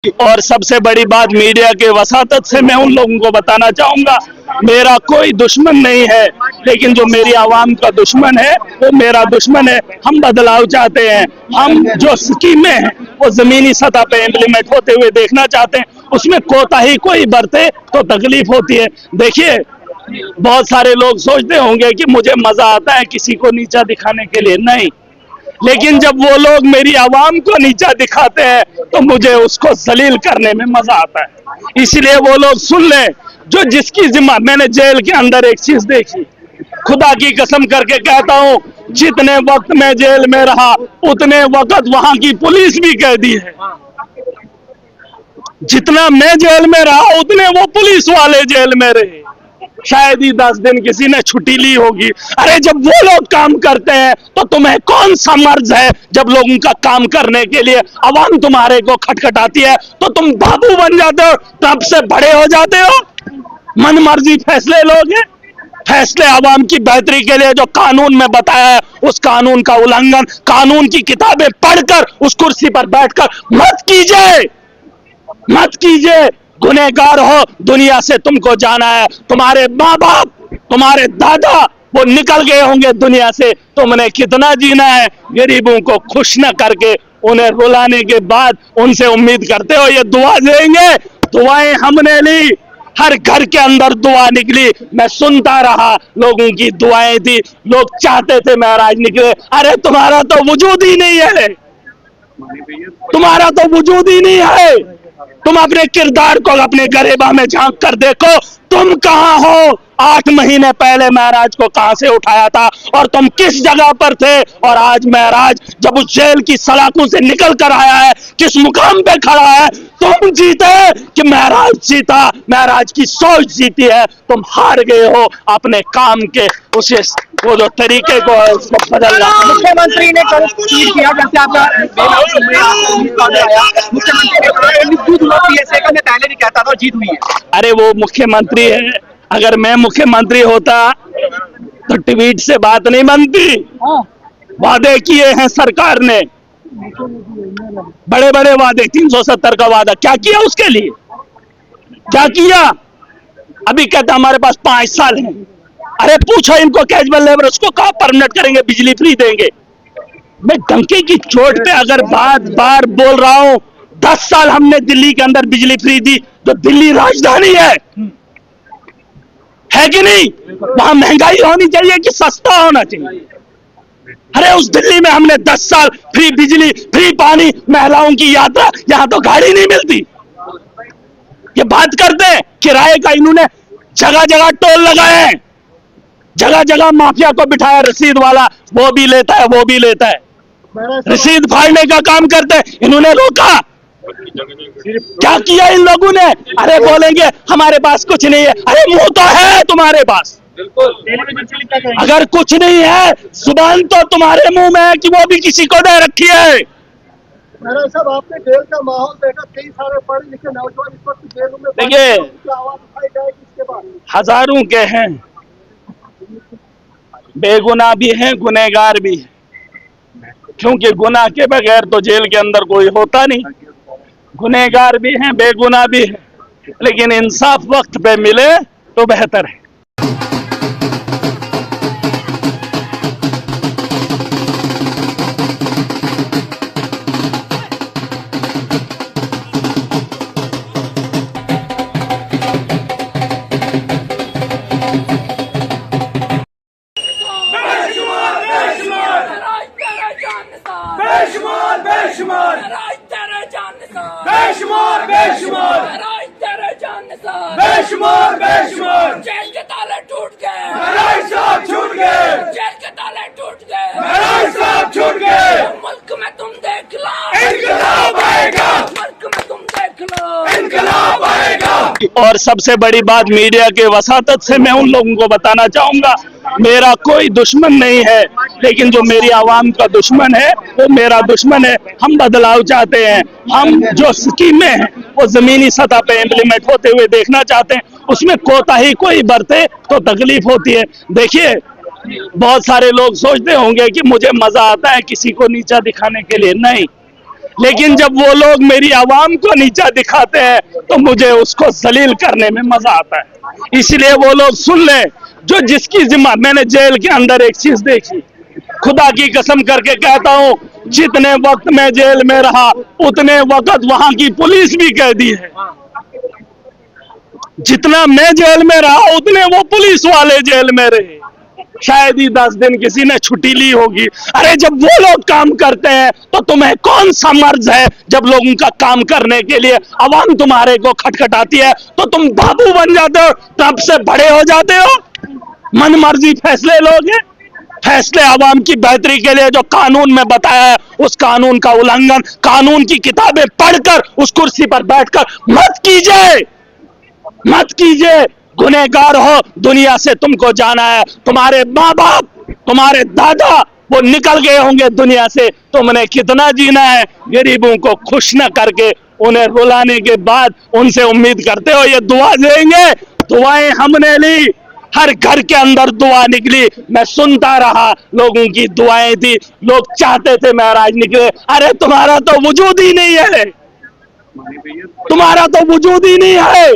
और सबसे बड़ी बात मीडिया के वसातत से मैं उन लोगों को बताना चाहूंगा, मेरा कोई दुश्मन नहीं है, लेकिन जो मेरी आवाम का दुश्मन है वो मेरा दुश्मन है। हम बदलाव चाहते हैं, हम जो स्कीमें हैं वो जमीनी सतह पे इम्प्लीमेंट होते हुए देखना चाहते हैं, उसमें कोताही कोई बरते तो तकलीफ होती है। देखिए, बहुत सारे लोग सोचते होंगे कि मुझे मजा आता है किसी को नीचा दिखाने के लिए, नहीं, लेकिन जब वो लोग मेरी आवाम को नीचा दिखाते हैं तो मुझे उसको जलील करने में मजा आता है। इसलिए वो लोग सुन ले, जो जिसकी जिम्मा, मैंने जेल के अंदर एक चीज देखी, खुदा की कसम करके कहता हूं, जितने वक्त मैं जेल में रहा उतने वक्त वहां की पुलिस भी कैदी है। जितना मैं जेल में रहा उतने वो पुलिस वाले जेल में रहे। शायद ही 10 दिन किसी ने छुट्टी ली होगी। अरे जब वो लोग काम करते हैं तो तुम्हें कौन सा मर्ज है, जब लोगों का काम करने के लिए आवाम तुम्हारे को खटखटाती है तो तुम बाबू बन जाते हो, तब से बड़े हो जाते हो, मन मर्जी फैसले लोगे। फैसले आवाम की बेहतरी के लिए जो कानून में बताया है उस कानून का उल्लंघन कानून की किताबें पढ़कर उस कुर्सी पर बैठकर मत कीजिए, मत कीजिए। गुनहगार हो, दुनिया से तुमको जाना है। तुम्हारे माँ बाप, तुम्हारे दादा वो निकल गए होंगे दुनिया से, तुमने कितना जीना है। गरीबों को खुश न करके उन्हें रुलाने के बाद उनसे उम्मीद करते हो ये दुआ देंगे। दुआएं हमने ली, हर घर के अंदर दुआ निकली, मैं सुनता रहा, लोगों की दुआएं थी, लोग चाहते थे महराज निकले। अरे तुम्हारा तो वजूद ही नहीं है, तुम्हारा तो वजूद ही नहीं है। तुम अपने किरदार को अपने गरेबा में झांक कर देखो, तुम कहां हो। 8 महीने पहले महराज को कहां से उठाया था और तुम किस जगह पर थे, और आज महराज जब उस जेल की सलाखों से निकल कर आया है, किस मुकाम पे खड़ा है। तुम जीते कि महराज जीता, महराज की सोच जीती है। तुम हार गए हो अपने काम के उस वो जो तरीके को है उसको बदलना। मुख्यमंत्री ने कल ट्वीट किया, जैसे आपका मुख्यमंत्री ने पहले भी कहता था जीत हुई है। अरे वो मुख्यमंत्री है, अगर मैं मुख्यमंत्री होता तो ट्वीट से बात नहीं बनती। वादे किए हैं सरकार ने, बड़े बड़े वादे, 370 का वादा, क्या किया उसके लिए, क्या किया। अभी कहता हमारे पास 5 साल हैं। अरे पूछो इनको, कैजुअल लेबर उसको कहाँ परमानेंट करेंगे, बिजली फ्री देंगे। मैं डंके की चोट पे अगर बार बोल रहा हूं, 10 साल हमने दिल्ली के अंदर बिजली फ्री दी, जो दिल्ली राजधानी है कि नहीं, वहां महंगाई होनी चाहिए कि सस्ता होना चाहिए। अरे उस दिल्ली में हमने 10 साल फ्री बिजली, फ्री पानी, महिलाओं की यात्रा, यहां तो गाड़ी नहीं मिलती। ये बात करते हैं किराए का, इन्होंने जगह जगह टोल लगाए हैं, जगह जगह माफिया को बिठाया, रसीद वाला वो भी लेता है, वो भी लेता है, रसीद फाड़ने का काम करते हैं। इन्होंने रोका, क्या किया इन लोगों ने। अरे बोलेंगे हमारे पास कुछ नहीं है, अरे मुंह तो है तुम्हारे पास। अगर कुछ नहीं है, जुबान तो तुम्हारे मुंह में है कि वो भी किसी को दे रखी है। साहब, आपने जेल का माहौल देखा, कई सारे पढ़े लिखे नौजवान इस वक्त जेलों में, देखिए आवाज उठाई जाएगी इसके बाद। हजारों के हैं, बेगुनाह भी हैं, गुनहगार भी हैं, क्योंकि गुनाह के बगैर तो जेल के अंदर कोई होता नहीं। गुनहगार भी हैं, बेगुनाह भी हैं, लेकिन इंसाफ वक्त पे मिले तो बेहतर है। बेशुमार बेशुमार जेल के ताले टूट गए, महराज साहब छूट गए, जेल के ताले टूट गए, महराज साहब छूट गए। मुल्क में तुम देख लो इनकलाब आएगा, मुल्क में तुम देख लो इनकलाब आएगा। और सबसे बड़ी बात मीडिया के वसातत से मैं उन लोगों को बताना चाहूंगा, मेरा कोई दुश्मन नहीं है, लेकिन जो मेरी आवाम का दुश्मन है वो मेरा दुश्मन है। हम बदलाव चाहते हैं, हम जो स्कीमें हैं वो जमीनी सतह पे इम्प्लीमेंट होते हुए देखना चाहते हैं, उसमें कोताही कोई बरते तो तकलीफ होती है। देखिए, बहुत सारे लोग सोचते होंगे कि मुझे मजा आता है किसी को नीचा दिखाने के लिए, नहीं, लेकिन जब वो लोग मेरी आवाम को नीचा दिखाते हैं तो मुझे उसको जलील करने में मजा आता है। इसलिए वो लोग सुन ले, जो जिसकी जिम्मा। मैंने जेल के अंदर एक चीज देखी, खुदा की कसम करके कहता हूं, जितने वक्त मैं जेल में रहा उतने वक्त वहां की पुलिस भी कैदी है। जितना मैं जेल में रहा उतने वो पुलिस वाले जेल में रहे। शायद ही 10 दिन किसी ने छुट्टी ली होगी। अरे जब वो लोग काम करते हैं तो तुम्हें कौन सा मर्ज है जब लोगों का काम करने के लिए आवाम तुम्हारे को खटखटाती है तो तुम बाबू बन जाते हो, तब से बड़े हो जाते हो, मन मर्जी फैसले लोगे। फैसले आवाम की बेहतरी के लिए जो कानून में बताया है उस कानून का उल्लंघन कानून की किताबें पढ़कर उस कुर्सी पर बैठकर मत कीजिए, मत कीजिए। गुनहगार हो, दुनिया से तुमको जाना है। तुम्हारे माँ बाप, तुम्हारे दादा वो निकल गए होंगे दुनिया से, तुमने कितना जीना है गरीबों को खुश न करके, उन्हें रुलाने के बाद उनसे उम्मीद करते हो ये दुआ देंगे। दुआएं हमने ली, हर घर के अंदर दुआ निकली, मैं सुनता रहा, लोगों की दुआएं थी, लोग चाहते थे महराज निकले। अरे तुम्हारा तो वजूद ही नहीं है, तुम्हारा तो वजूद ही नहीं है।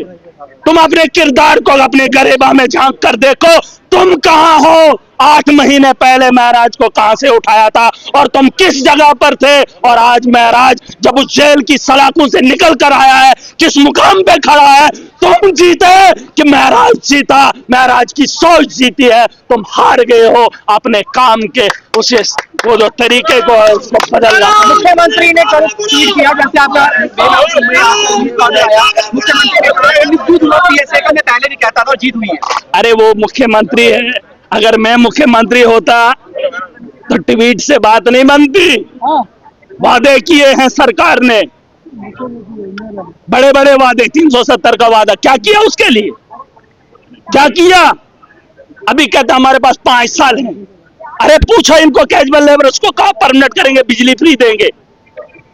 तुम अपने किरदार को अपने गरेबा में झांक कर देखो, तुम कहां हो। 8 महीने पहले महराज को कहां से उठाया था और तुम किस जगह पर थे, और आज महराज जब उस जेल की सलाखों से निकल कर आया है किस मुकाम पे खड़ा है। तुम जीते कि महराज जीता, महराज की सोच जीती है। तुम हार गए हो अपने काम के उसे वो जो तरीके को है उसको बदलना। मुख्यमंत्री ने कल ट्वीट किया, जैसे आपका मुख्यमंत्री ने कहा कि जीत हुआ पीएसए का, मैं पहले भी कहता था और जीत हुई है। अरे वो मुख्यमंत्री है, अगर मैं मुख्यमंत्री होता तो ट्वीट से बात नहीं बनती। वादे किए हैं सरकार ने, बड़े बड़े वादे, 370 का वादा, क्या किया उसके लिए, क्या किया। अभी कहता हमारे पास 5 साल हैं। अरे पूछो इनको, कैजुअल लेबर उसको कहा परमानेंट करेंगे, बिजली फ्री देंगे।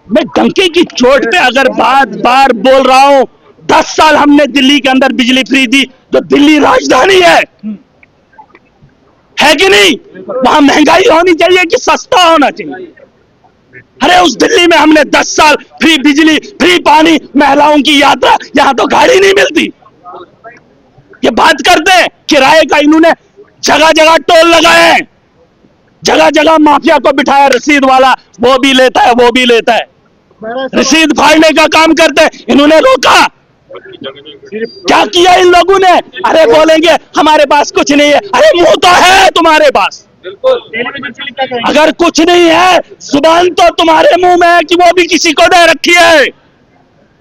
मैं डंके की चोट पे अगर बार बोल रहा हूं, 10 साल हमने दिल्ली के अंदर बिजली फ्री दी, जो दिल्ली राजधानी है कि नहीं। वहां महंगाई होनी चाहिए कि सस्ता होना चाहिए। अरे उस दिल्ली में हमने 10 साल फ्री बिजली, फ्री पानी, महिलाओं की यात्रा, यहां तो गाड़ी नहीं मिलती। ये बात करते हैं किराए का, इन्होंने जगह जगह टोल लगाए हैं, जगह जगह माफिया को बिठाया, रसीद वाला वो भी लेता है, वो भी लेता है, रसीद फाड़ने का काम करते हैं। इन्होंने रोका, क्या किया इन लोगों ने। अरे बोलेंगे हमारे पास कुछ नहीं है, अरे मुंह तो है तुम्हारे पास। अगर कुछ नहीं है, जुबान तो तुम्हारे मुंह में है कि वो भी किसी को दे रखी है।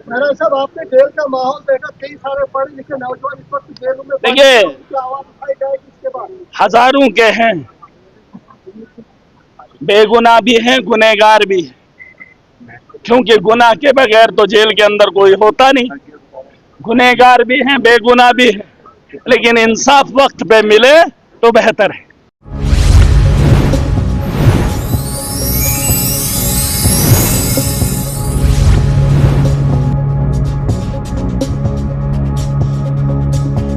महराज साहब, आपने जेल का माहौल देखा, कई सारे पढ़े लिखे नौजवान इस वक्त जेलों में देखिए, आवाज उठाई जाएगी इसके बाद। हजारों के हैं, बेगुनाह भी हैं, गुनहगार भी हैं, क्योंकि गुनाह के बगैर तो जेल के अंदर कोई होता नहीं। गुनहगार भी हैं, बेगुनाह भी हैं, लेकिन इंसाफ वक्त पे मिले तो बेहतर है।